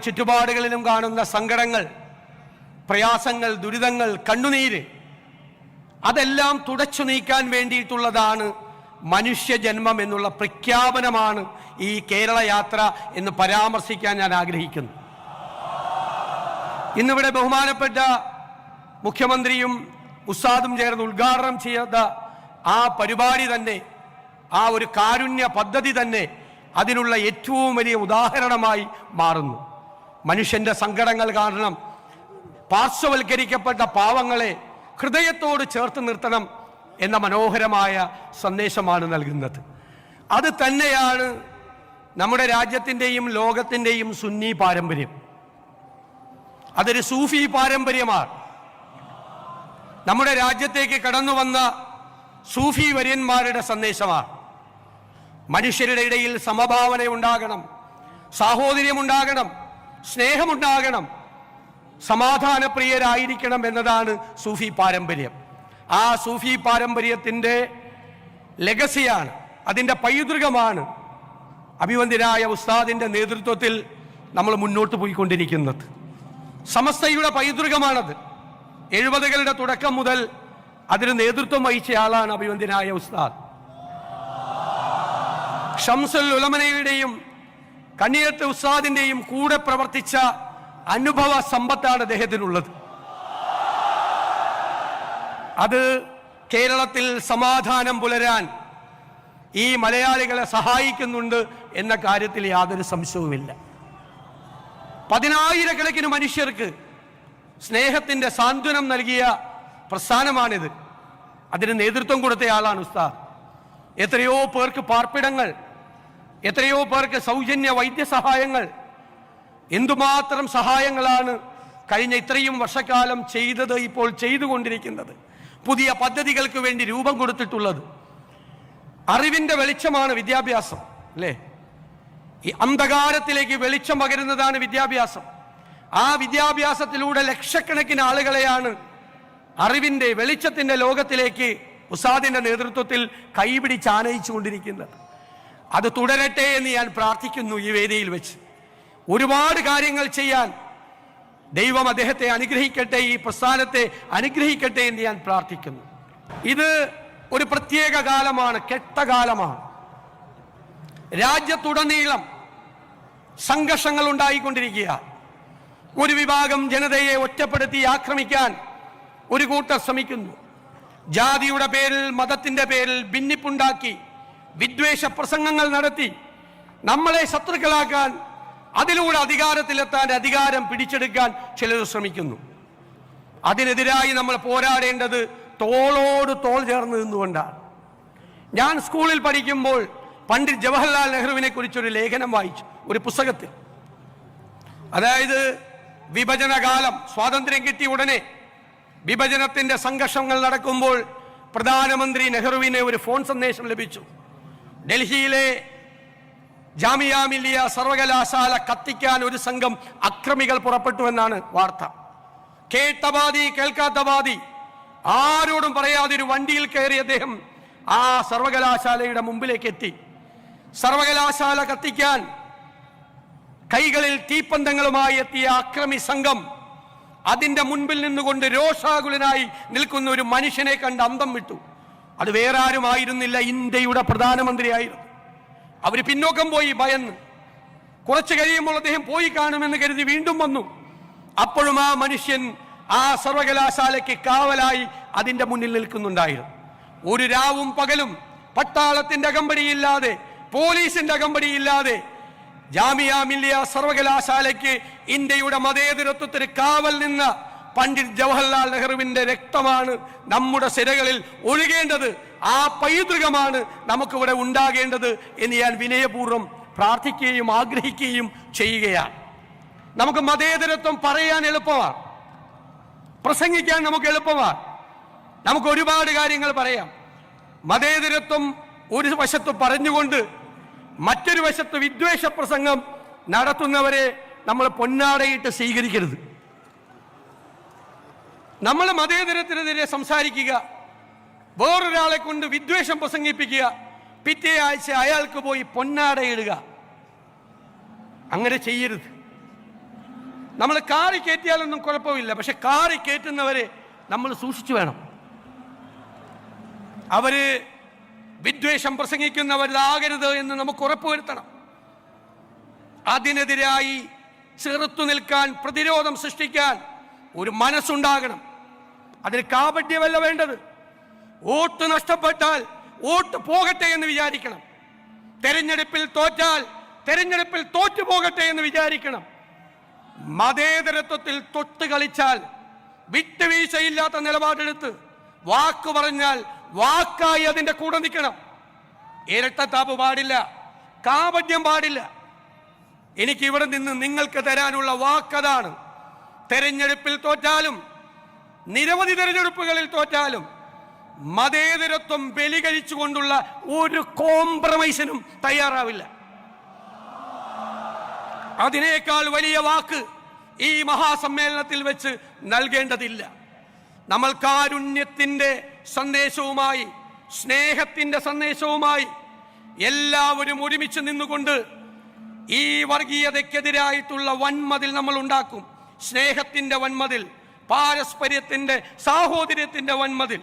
ചുറ്റുപാടുകളിലും കാണുന്ന സങ്കടങ്ങൾ, പ്രയാസങ്ങൾ, ദുരിതങ്ങൾ, കണ്ണുനീര്, അതെല്ലാം തുടച്ചു നീക്കാൻ വേണ്ടിയിട്ടുള്ളതാണ് മനുഷ്യജന്മം എന്നുള്ള പ്രഖ്യാപനമാണ് ഈ കേരള യാത്ര എന്ന് പരാമർശിക്കാൻ ഞാൻ ആഗ്രഹിക്കുന്നു. ഇന്നിവിടെ ബഹുമാനപ്പെട്ട മുഖ്യമന്ത്രിയും ഉസ്താദും ചേർന്ന് ഉദ്ഘാടനം ചെയ്ത ആ പരിപാടി തന്നെ, ആ ഒരു കാരുണ്യ പദ്ധതി തന്നെ അതിനുള്ള ഏറ്റവും വലിയ ഉദാഹരണമായി മാറുന്നു. മനുഷ്യന്റെ സങ്കടങ്ങൾ കാരണം പാർശ്വവൽക്കരിക്കപ്പെട്ട പാവങ്ങളെ ഹൃദയത്തോട് ചേർത്ത് നിർത്തണം എന്ന മനോഹരമായ സന്ദേശമാണ് നൽകുന്നത്. അത് തന്നെയാണ് നമ്മുടെ രാജ്യത്തിൻ്റെയും ലോകത്തിൻ്റെയും സുന്നി പാരമ്പര്യം. അതൊരു സൂഫി പാരമ്പര്യമാണ്. നമ്മുടെ രാജ്യത്തേക്ക് കടന്നു വന്ന സൂഫി വര്യന്മാരുടെ സന്ദേശമാണ്. മനുഷ്യരുടെ ഇടയിൽ സമഭാവന ഉണ്ടാകണം, സാഹോദര്യമുണ്ടാകണം, സ്നേഹമുണ്ടാകണം, സമാധാനപ്രിയരായിരിക്കണം എന്നതാണ് സൂഫി പാരമ്പര്യം. ആ സൂഫി പാരമ്പര്യത്തിൻ്റെ ലെഗസിയാണ്, അതിൻ്റെ പൈതൃകമാണ് അഭിവന്ദ്യനായ ഉസ്താദിൻ്റെ നേതൃത്വത്തിൽ നമ്മൾ മുന്നോട്ട് പോയിക്കൊണ്ടിരിക്കുന്നത്. സമസ്തയുടെ പൈതൃകമാണത്. 70കളുടെ തുടക്കം മുതൽ അതിന് നേതൃത്വം വഹിച്ച ആളാണ് അഭിവന്ദ്യനായ ഉസ്താദ്. ഷംസുൽ ഉലമയുടെയും കണ്ണിയത്ത് ഉസ്താദിന്റെയും കൂടെ പ്രവർത്തിച്ച അനുഭവ സമ്പത്താണ് അദ്ദേഹത്തിനുള്ളത്. അത് കേരളത്തിൽ സമാധാനം പുലരാൻ ഈ മലയാളികളെ സഹായിക്കുന്നുണ്ട് എന്ന കാര്യത്തിൽ യാതൊരു സംശയവുമില്ല. 10,000-കണക്കിന് മനുഷ്യർക്ക് സ്നേഹത്തിന്റെ സാന്ത്വനം നൽകിയ പ്രസ്ഥാനമാണിത്. അതിന് നേതൃത്വം കൊടുത്തയാളാണ് ഉസ്താദ്. എത്രയോ പേർക്ക് പാർപ്പിടങ്ങൾ, എത്രയോ പേർക്ക് സൗജന്യ വൈദ്യസഹായങ്ങൾ, എന്തുമാത്രം സഹായങ്ങളാണ് കഴിഞ്ഞ ഇത്രയും വർഷക്കാലം ചെയ്തത്, ഇപ്പോൾ ചെയ്തുകൊണ്ടിരിക്കുന്നത്, പുതിയ പദ്ധതികൾക്ക് വേണ്ടി രൂപം കൊടുത്തിട്ടുള്ളത്. അറിവിന്റെ വെളിച്ചമാണ് വിദ്യാഭ്യാസം, അല്ലേ? ഈ അന്ധകാരത്തിലേക്ക് വെളിച്ചം പകരുന്നതാണ് വിദ്യാഭ്യാസം. ആ വിദ്യാഭ്യാസത്തിലൂടെ ലക്ഷക്കണക്കിന് ആളുകളെയാണ് അറിവിന്റെ വെളിച്ചത്തിന്റെ ലോകത്തിലേക്ക് ഉസ്താദിന്റെ നേതൃത്വത്തിൽ കൈപിടിച്ച് ആനയിച്ചുകൊണ്ടിരിക്കുന്നത്. അത് തുടരട്ടെ എന്ന് ഞാൻ പ്രാർത്ഥിക്കുന്നു. ഈ വേദിയിൽ വെച്ച് ഒരുപാട് കാര്യങ്ങൾ ചെയ്യാൻ ദൈവം അദ്ദേഹത്തെ അനുഗ്രഹിക്കട്ടെ, ഈ പ്രസ്ഥാനത്തെ അനുഗ്രഹിക്കട്ടെ എന്ന് ഞാൻ പ്രാർത്ഥിക്കുന്നു. ഇത് ഒരു പ്രത്യേക കാലമാണ്, കെട്ടകാലമാണ്. രാജ്യത്തുടനീളം സംഘർഷങ്ങൾ ഉണ്ടായിക്കൊണ്ടിരിക്കുക. ഒരു വിഭാഗം ജനതയെ ഒറ്റപ്പെടുത്തി ആക്രമിക്കാൻ ഒരു കൂട്ടർ ശ്രമിക്കുന്നു. ജാതിയുടെ പേരിൽ, മതത്തിന്റെ പേരിൽ ഭിന്നിപ്പുണ്ടാക്കി വിദ്വേഷ പ്രസംഗങ്ങൾ നടത്തി നമ്മളെ ശത്രുക്കളാക്കാൻ, അതിലൂടെ അധികാരത്തിലെത്താൻ, അധികാരം പിടിച്ചെടുക്കാൻ ചിലർ ശ്രമിക്കുന്നു. അതിനെതിരായി നമ്മൾ പോരാടേണ്ടത് തോളോട് തോൾ ചേർന്ന് നിന്നുകൊണ്ടാണ്. ഞാൻ സ്കൂളിൽ പഠിക്കുമ്പോൾ പണ്ഡിറ്റ് ജവഹർലാൽ നെഹ്റുവിനെ കുറിച്ചൊരു ലേഖനം വായിച്ചു, ഒരു പുസ്തകത്തിൽ. അതായത് വിഭജനകാലം, സ്വാതന്ത്ര്യം കിട്ടിയ ഉടനെ വിഭജനത്തിന്റെ സംഘർഷങ്ങൾ നടക്കുമ്പോൾ പ്രധാനമന്ത്രി നെഹ്റുവിന് ഒരു ഫോൺ സന്ദേശം ലഭിച്ചു. ഡൽഹിയിലെ ജാമിയ മില്ലിയ സർവകലാശാല കത്തിക്കാൻ ഒരു സംഘം അക്രമികൾ പുറപ്പെട്ടു എന്നാണ് വാർത്ത. കേട്ട ബാധി കേൾക്കാത്ത ബാധി ആരോടും പറയാതെ ഒരു വണ്ടിയിൽ കയറി അദ്ദേഹം ആ സർവകലാശാലയുടെ മുമ്പിലേക്ക് എത്തി. സർവകലാശാല കത്തിക്കാൻ കൈകളിൽ തീപ്പന്തങ്ങളുമായി എത്തിയ അക്രമി സംഘം അതിന്റെ മുൻപിൽ നിന്നുകൊണ്ട് രോഷാകുലനായി നിൽക്കുന്ന ഒരു മനുഷ്യനെ കണ്ട് അന്തം വിട്ടു. അത് വേറെ ആരുമായിരുന്നില്ല, ഇന്ത്യയുടെ പ്രധാനമന്ത്രിയായിരുന്നു. അവർ പിന്നോക്കം പോയി, ഭയന്ന്. കുറച്ചു കഴിയുമ്പോൾ അദ്ദേഹം പോയി കാണുമെന്ന് കരുതി വീണ്ടും വന്നു. അപ്പോഴും ആ മനുഷ്യൻ ആ സർവകലാശാലയ്ക്ക് കാവലായി അതിന്റെ മുന്നിൽ നിൽക്കുന്നുണ്ടായിരുന്നു. ഒരു രാവും പകലും പട്ടാളത്തിന്റെ അകമ്പടിയില്ലാതെ, പോലീസിന്റെ അകമ്പടിയില്ലാതെ ജാമിയ മില്ലിയ സർവകലാശാലയ്ക്ക് ഇന്ത്യയുടെ മതേതരത്വത്തിന് കാവൽ നിന്ന പണ്ഡിറ്റ് ജവഹർലാൽ നെഹ്റുവിന്റെ രക്തമാണ് നമ്മുടെ സിരകളിൽ ഒഴുകേണ്ടത്. ആ പൈതൃകമാണ് നമുക്കിവിടെ ഉണ്ടാകേണ്ടത് എന്ന് ഞാൻ വിനയപൂർവ്വം പ്രാർത്ഥിക്കുകയും ആഗ്രഹിക്കുകയും ചെയ്യുകയാണ്. നമുക്ക് മതേതരത്വം പറയാൻ എളുപ്പമാണ്, പ്രസംഗിക്കാൻ നമുക്ക് എളുപ്പമാണ്, നമുക്ക് ഒരുപാട് കാര്യങ്ങൾ പറയാം. മതേതരത്വം ഒരു വശത്ത് പറഞ്ഞുകൊണ്ട് മറ്റൊരു വശത്ത് വിദ്വേഷ പ്രസംഗം നടത്തുന്നവരെ നമ്മൾ പൊന്നാടയിട്ട് സ്വീകരിക്കരുത്. നമ്മൾ മതേതരത്തിനെതിരെ സംസാരിക്കുക, വേറൊരാളെ കൊണ്ട് വിദ്വേഷം പ്രസംഗിപ്പിക്കുക, പിറ്റേ ആഴ്ച അയാൾക്ക് പോയി പൊന്നാടയിടുക. അങ്ങനെ ചെയ്യരുത്. നമ്മൾ കാറി കയറ്റിയാലൊന്നും കുഴപ്പമില്ല, പക്ഷെ കാറി കയറ്റുന്നവരെ നമ്മൾ സൂക്ഷിച്ചു വേണം. അവര് വിദ്വേഷം പ്രസംഗിക്കുന്നവരാകരുത് എന്ന് നമുക്ക് ഉറപ്പുവരുത്തണം. അതിനെതിരായി ചെറുത്തു നിൽക്കാൻ, പ്രതിരോധം സൃഷ്ടിക്കാൻ ഒരു മനസ്സുണ്ടാകണം. അതിന് കാപട്യമല്ല വേണ്ടത്. വോട്ട് നഷ്ടപ്പെട്ടാൽ വോട്ട് പോകട്ടെ എന്ന് വിചാരിക്കണം. തെരഞ്ഞെടുപ്പിൽ തോറ്റാൽ തെരഞ്ഞെടുപ്പിൽ തോറ്റു പോകട്ടെ എന്ന് വിചാരിക്കണം. മതേതരത്വത്തിൽ തൊട്ട് കളിച്ചാൽ, വിട്ടുവീഴ്ചയില്ലാത്ത നിലപാടെടുത്ത് വാക്ക് പറഞ്ഞാൽ വാക്കായി അതിന്റെ കൂടെ നിൽക്കണം. ഇരട്ടത്താപ്പ് പാടില്ല, കാപട്യം പാടില്ല. എനിക്ക് ഇവിടെ നിന്ന് നിങ്ങൾക്ക് തരാനുള്ള വാക്കതാണ്. തെരഞ്ഞെടുപ്പിൽ തോറ്റാലും, നിരവധി തെരഞ്ഞെടുപ്പുകളിൽ തോറ്റാലും, മതേതരത്വം ബലി കഴിച്ചുകൊണ്ടുള്ള ഒരു കോംപ്രമൈസിനും തയ്യാറാവില്ല. അതിനേക്കാൾ വലിയ വാക്ക് ഈ മഹാസമ്മേളനത്തിൽ വെച്ച് നൽകേണ്ടതില്ല. നമ്മൾ കാരുണ്യത്തിന്റെ സന്ദേശവുമായി, സ്നേഹത്തിന്റെ സന്ദേശവുമായി എല്ലാവരും ഒരുമിച്ച് നിന്നുകൊണ്ട് ഈ വർഗീയതയ്ക്കെതിരായിട്ടുള്ള വൻമതിൽ നമ്മൾ ഉണ്ടാക്കും. സ്നേഹത്തിന്റെ വൻമതിൽ, പാരസ്പര്യത്തിന്റെ, സാഹോദര്യത്തിന്റെ വൻമതിൽ.